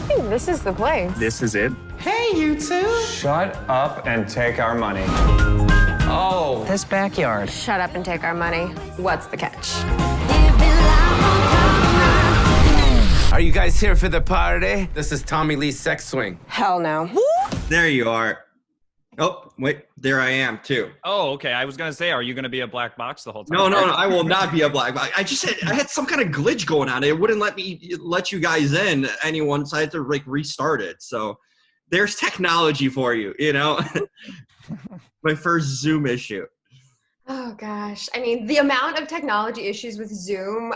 think this is the place. This is it? Hey, you two. Shut up and take our money. Oh, this backyard. Shut up and take our money. What's the catch? Are you guys here for the party? This is Tommy Lee's sex swing. Hell no. There you are. Oh, wait, there I am too. Oh, okay. I was gonna say, are you gonna be a black box the whole time? No, I will not be a black box. I had some kind of glitch going on. It wouldn't let you guys in anyone, so I had to like restart it. So there's technology for you, you know. My first Zoom issue. Oh gosh. I mean, the amount of technology issues with Zoom,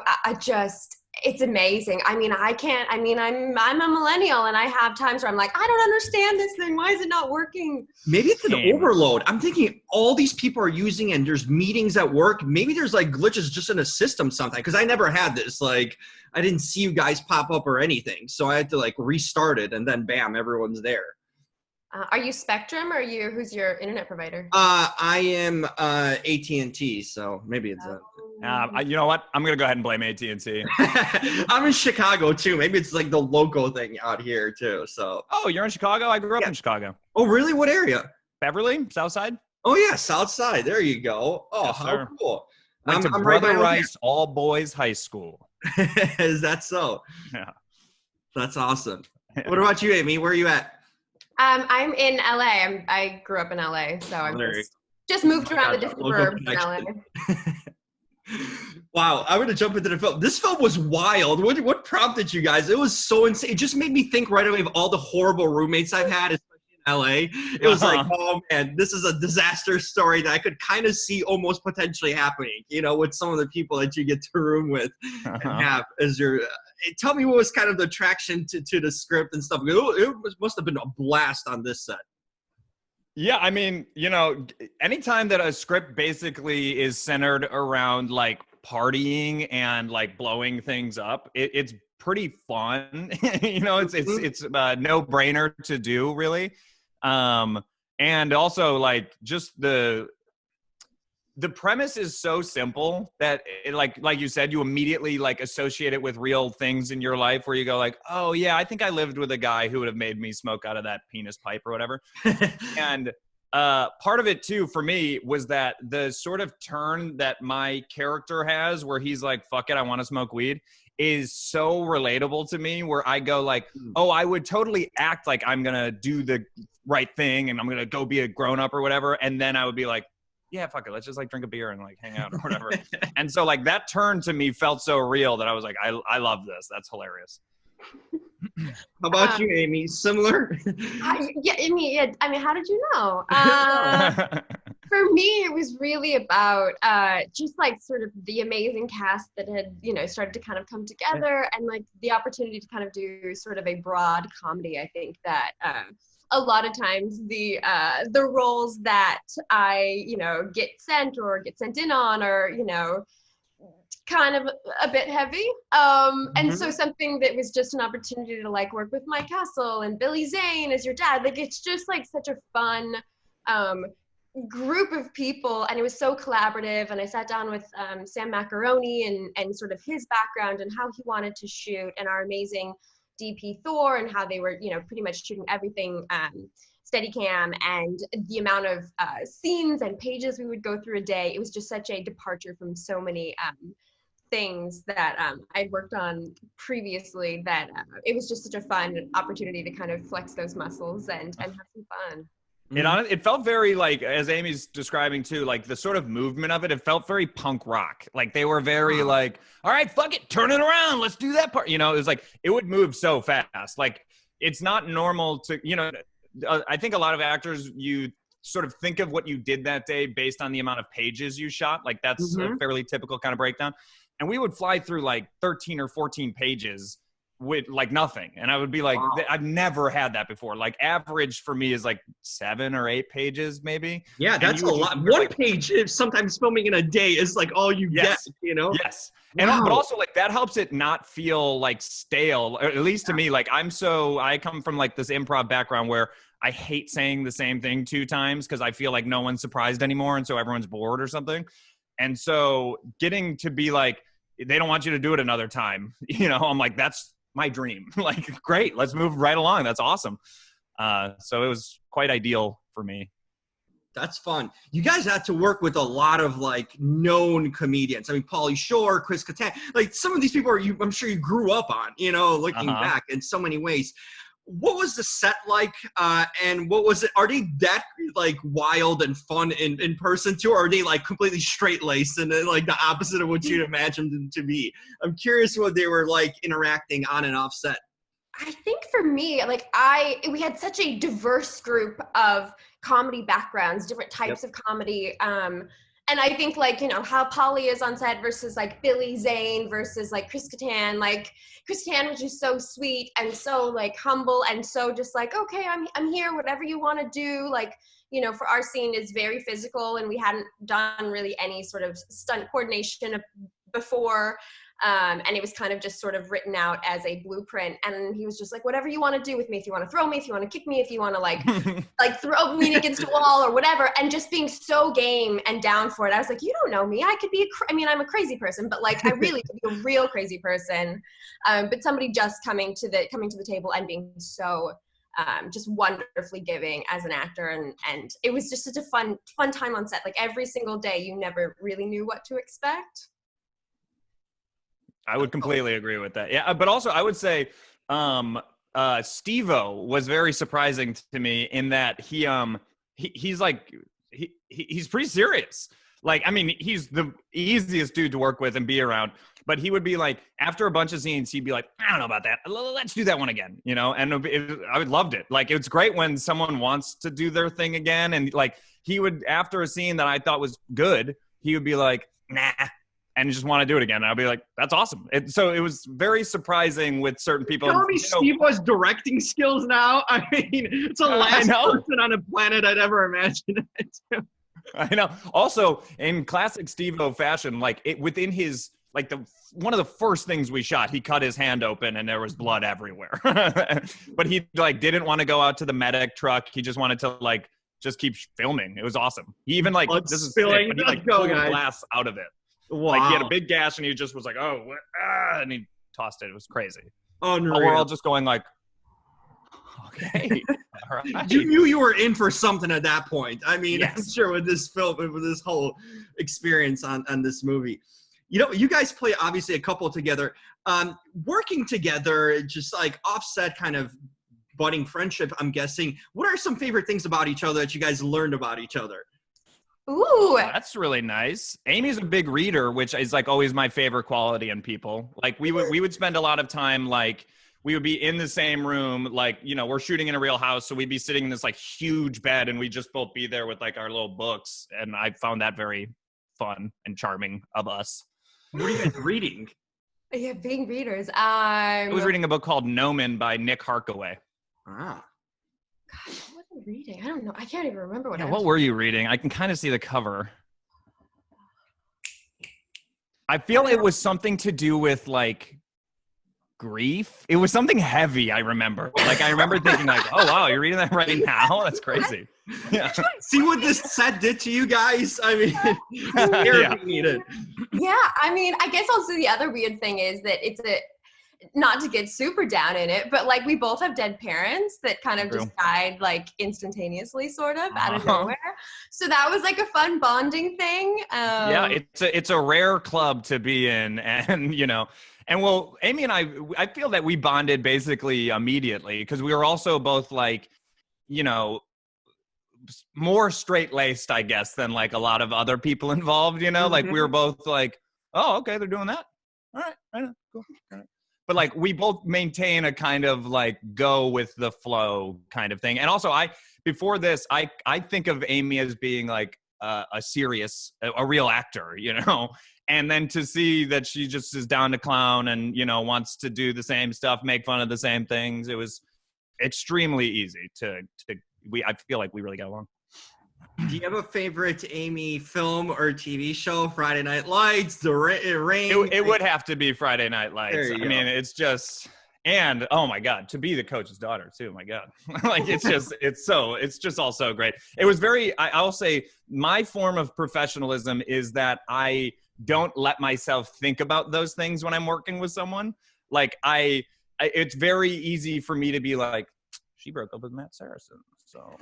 it's amazing. I mean, I'm a millennial and I have times where I'm like, I don't understand this thing. Why is it not working? Maybe it's an overload. I'm thinking all these people are using and there's meetings at work. Maybe there's like glitches just in a system something. Cause I never had this. Like I didn't see you guys pop up or anything. So I had to like restart it and then bam, everyone's there. Are you Spectrum or who's your internet provider? I am AT&T, so maybe it's you know what? I'm gonna go ahead and blame AT&T. I'm in Chicago too. Maybe it's like the local thing out here too. So. Oh, you're in Chicago? I grew up in Chicago. Oh, really? What area? Beverly, South Side. Oh yeah, South Side. There you go. Oh, Yes, how sir. cool. Went to I'm Brother right by Rice All Boys High School. Is that so? Yeah. That's awesome. What about you, Aimee? Where are you at? I'm in LA. I grew up in LA, so I'm just moved around the different burbs in LA. Wow, I'm gonna jump into the film. This film was wild. What prompted you guys? It was so insane. It just made me think right away of all the horrible roommates I've had, especially in LA. It was like, oh man, this is a disaster story that I could kind of see almost potentially happening. You know, with some of the people that you get to room with and have as your. Tell me what was kind of the attraction to the script and stuff. It must have been a blast on this set. Yeah, I mean, you know, anytime that a script basically is centered around like partying and like blowing things up, it's pretty fun. You know, it's a no-brainer to do, really. And also like just the premise is so simple that it, like you said, you immediately like associate it with real things in your life where you go like, oh yeah, I think I lived with a guy who would have made me smoke out of that penis pipe or whatever. And part of it too, for me, was that the sort of turn that my character has where he's like, fuck it, I want to smoke weed, is so relatable to me where I go like, oh, I would totally act like I'm going to do the right thing and I'm going to go be a grown up or whatever. And then I would be like, yeah, fuck it. Let's just like drink a beer and like hang out or whatever. And so like that turn to me felt so real that I was like, I love this. That's hilarious. How about you, Aimee? Similar? I mean, how did you know? For me, it was really about just like sort of the amazing cast that had, you know, started to kind of come together and like the opportunity to kind of do sort of a broad comedy. I think that a lot of times the roles that I, you know, get sent in on are, you know, kind of a bit heavy. And so something that was just an opportunity to like work with Mike Castle and Billy Zane as your dad, like it's just like such a fun group of people, and it was so collaborative. And I sat down with Sam Macaroni and sort of his background and how he wanted to shoot, and our amazing DP Thor and how they were, you know, pretty much shooting everything Steadicam, and the amount of scenes and pages we would go through a day. It was just such a departure from so many things that I'd worked on previously, that it was just such a fun opportunity to kind of flex those muscles and have some fun. It felt very like, as Amy's describing too, like the sort of movement of it, it felt very punk rock. Like they were very like, all right, fuck it, turn it around, let's do that part. You know, it was like, it would move so fast. Like it's not normal to, you know, I think a lot of actors, you sort of think of what you did that day based on the amount of pages you shot. Like that's a fairly typical kind of breakdown. And we would fly through like 13 or 14 pages with like nothing. And I would be like, I've never had that before. Like average for me is like 7 or 8 pages maybe. Yeah, that's a lot. One page, if sometimes filming in a day is like all you get, you know? Yes. And but also like that helps it not feel like stale, or at least to me. Like I come from like this improv background where I hate saying the same thing 2 times because I feel like no one's surprised anymore. And so everyone's bored or something. And so getting to be like, they don't want you to do it another time. You know, I'm like, that's my dream. Like, great, let's move right along. That's awesome. So it was quite ideal for me. That's fun. You guys had to work with a lot of like known comedians. I mean, Pauly Shore, Chris Kattan, like some of these people I'm sure you grew up on, you know, looking back in so many ways. What was the set like? And what was it? Are they that like wild and fun in person too? Or are they like completely straight laced and like the opposite of what you'd imagine them to be? I'm curious what they were like interacting on and off set. I think for me, like we had such a diverse group of comedy backgrounds, different types of comedy. And I think like, you know, how Polly is on set versus like Billy Zane versus like Chris Kattan. Like Chris Kattan was just so sweet and so like humble and so just like, okay, I'm here, whatever you want to do. Like, you know, for our scene is very physical and we hadn't done really any sort of stunt coordination before. And it was kind of just sort of written out as a blueprint. And he was just like, whatever you want to do with me, if you want to throw me, if you want to kick me, if you want to like, like throw me against a wall or whatever. And just being so game and down for it. I was like, you don't know me. I could be, I'm a crazy person, but like, I really could be a real crazy person. But somebody just coming to the table and being so, just wonderfully giving as an actor. And it was just such a fun time on set. Like every single day, you never really knew what to expect. I would completely agree with that. Yeah, but also I would say Steve-O was very surprising to me in that he's pretty serious. Like, I mean, he's the easiest dude to work with and be around, but he would be like, after a bunch of scenes, he'd be like, I don't know about that. Let's do that one again, you know? And I loved it. Like, it's great when someone wants to do their thing again. And like, he would, after a scene that I thought was good, he would be like, nah, and just want to do it again. And I'll be like, that's awesome. So it was very surprising with certain people. Tell me Steve-O's directing skills now. I mean, it's the last person on the planet I'd ever imagined it. I know. Also, in classic Steve-O fashion, like within his, like one of the first things we shot, he cut his hand open and there was blood everywhere. But he like didn't want to go out to the medic truck. He just wanted to like just keep filming. It was awesome. He even like this is sick, but he like pulled glass out of it. Wow. Like he had a big gash and he just was like, oh, what? And he tossed it. It was crazy. Unreal. We're all just going like, okay. All right. You knew you were in for something at that point. I mean, yes. I'm sure with this film, with this whole experience on this movie. You know, you guys play obviously a couple together. Working together, just like offset kind of budding friendship, I'm guessing. What are some favorite things about each other that you guys learned about each other? Ooh, that's really nice. Amy's a big reader, which is like always my favorite quality in people. Like we would spend a lot of time, like we would be in the same room, like, you know, we're shooting in a real house. So we'd be sitting in this like huge bed and we'd just both be there with like our little books. And I found that very fun and charming of us. What are you guys reading? Yeah, being readers. I was reading a book called Gnomon by Nick Harkaway. Ah. God, what was I reading? I don't know. I can't even remember what what were you reading? I can kind of see the cover. I feel it was something to do with like grief. It was something heavy, I remember. Like I remember thinking like, oh wow, you're reading that right now? That's crazy. Yeah. See what this set did to you guys? I mean, therapy needed. Yeah, I mean, I guess also the other weird thing is that it's not to get super down in it, but like we both have dead parents that kind of just died like instantaneously, sort of out of nowhere. So that was like a fun bonding thing. Yeah, it's a rare club to be in, and you know, and well, Amy and I feel that we bonded basically immediately because we were also both like, you know, more straight-laced, I guess, than like a lot of other people involved. You know, like we were both like, oh, okay, they're doing that. All right, I know, cool. All right. But like we both maintain a kind of like go with the flow kind of thing. And also before this, I think of Amy as being like a real actor, you know, and then to see that she just is down to clown and, you know, wants to do the same stuff, make fun of the same things. It was extremely easy I feel like we really got along. Do you have a favorite Aimee film or TV show? Friday Night Lights, The Rain? It would have to be Friday Night Lights. I mean, it's just, and oh my God, to be the coach's daughter too. My God, like it's just all so great. It was I'll say my form of professionalism is that I don't let myself think about those things when I'm working with someone. Like I it's very easy for me to be like, she broke up with Matt Saracen. So,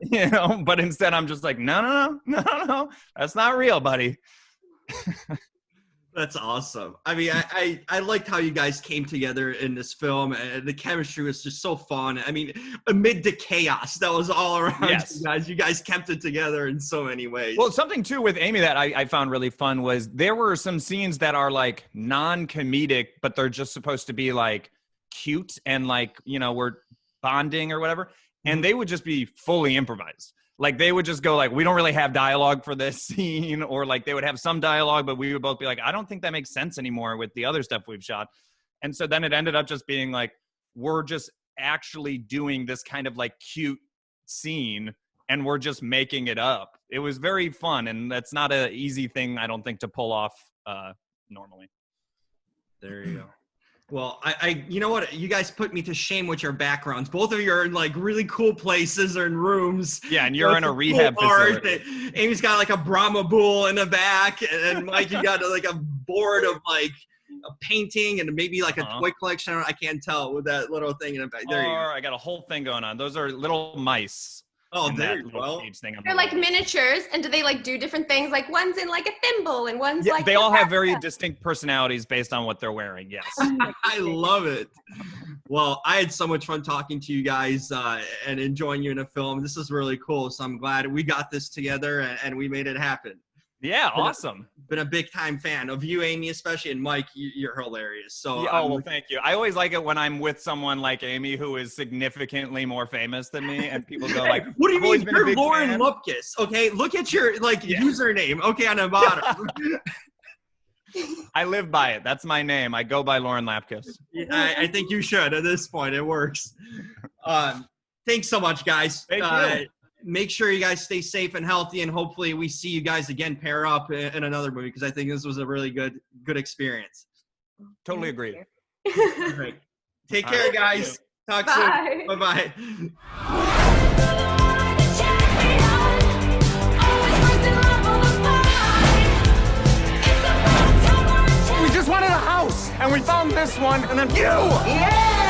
you know, but instead I'm just like, no, that's not real, buddy. That's awesome. I mean, I liked how you guys came together in this film, and the chemistry was just so fun. I mean, amid the chaos that was all around you guys kept it together in so many ways. Well, something too with Aimee that I found really fun was there were some scenes that are like non-comedic, but they're just supposed to be like cute and like, you know, we're bonding or whatever. And they would just be fully improvised. Like they would just go like, we don't really have dialogue for this scene, or like they would have some dialogue, but we would both be like, I don't think that makes sense anymore with the other stuff we've shot. And so then it ended up just being like, we're just actually doing this kind of like cute scene and we're just making it up. It was very fun. And that's not an easy thing, I don't think, to pull off normally. There you go. Well, I you know what? You guys put me to shame with your backgrounds. Both of you are in like really cool places or in rooms. Yeah, and you're in a rehab facility. Amy's got like a Brahma bull in the back, and Mike, you got like a board of like a painting and maybe like a toy collection. I can't tell with that little thing in the back. There you go. I got a whole thing going on. Those are little mice. Oh, there you go. They're like miniatures, and do they like do different things? Like one's in like a thimble, and one's like. They all have very distinct personalities based on what they're wearing. Yes. I love it. Well, I had so much fun talking to you guys and enjoying you in a film. This is really cool. So I'm glad we got this together and we made it happen. Yeah, awesome. Been a big time fan of you, Aimee, especially, and Mike. You're hilarious. So well, thank you. I always like it when I'm with someone like Aimee who is significantly more famous than me, and people go like, "What do you mean? You're Lauren Lupkus?" Okay, look at your username. Okay, on the bottom. I live by it. That's my name. I go by Lauren Lapkus. I think you should. At this point, it works. Thanks so much, guys. Thank you. Make sure you guys stay safe and healthy, and hopefully we see you guys again pair up in another movie, because I think this was a really good experience. Totally agree. Great. Take care, guys. Talk soon. Bye-bye. We just wanted a house, and we found this one, and then you! Yeah!